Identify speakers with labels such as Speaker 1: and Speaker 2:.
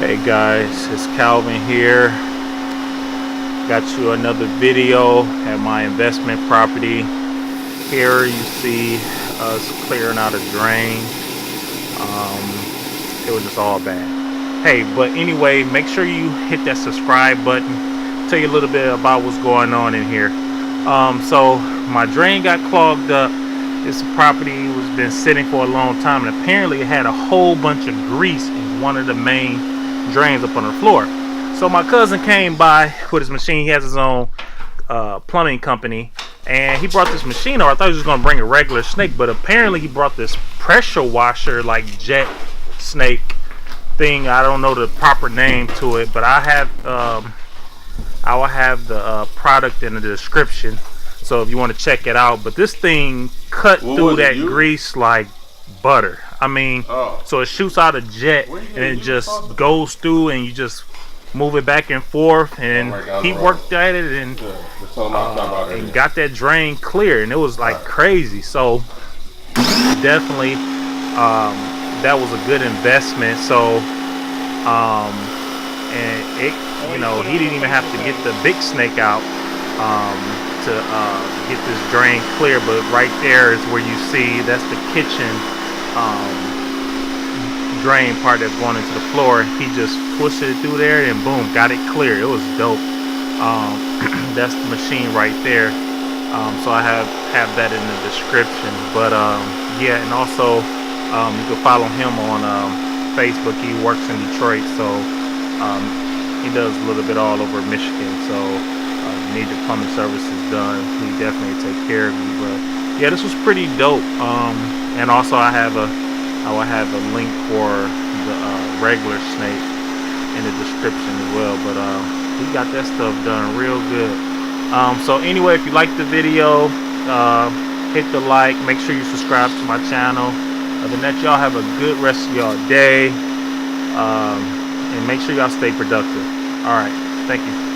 Speaker 1: Hey guys, it's Calvin here. Got you another video at my investment property. Here you see us clearing out a drain. It was just all bad. Hey, but anyway, make sure you hit that subscribe button. Tell you a little bit about what's going on in here. So my drain got clogged up. This property was been sitting for a long time, and apparently it had a whole bunch of grease in one of the main drains up on the floor. So my cousin came by with his machine. He has his own plumbing company, and he brought this machine over. I thought he was going to bring a regular snake, but apparently he brought this pressure washer, like jet snake thing. I don't know the proper name to it, but I will have the product in the description, so if you want to check it out. But this thing cut through that grease like butter. I mean, so it shoots out a jet and it just goes through, and you just move it back and forth. And he worked at it and got that drain clear, and it was like crazy. So definitely that was a good investment. So and it, you know, he didn't even have to get the big snake out to get this drain clear. But right there is where you see that's the kitchen drain part that's going into the floor. He just pushed it through there and boom, got it clear. It was dope. That's the machine right there. So I have that in the description. But yeah, and also you can follow him on Facebook. He works in Detroit, so he does a little bit all over Michigan. So you need your plumbing services done, he definitely take care of you. But yeah, this was pretty dope. And also I will have a link for the regular snake in the description as well. But we got that stuff done real good. So anyway, if you like the video, hit the like, make sure you subscribe to my channel. Other than that, y'all have a good rest of y'all day, and make sure y'all stay productive. All right, thank you.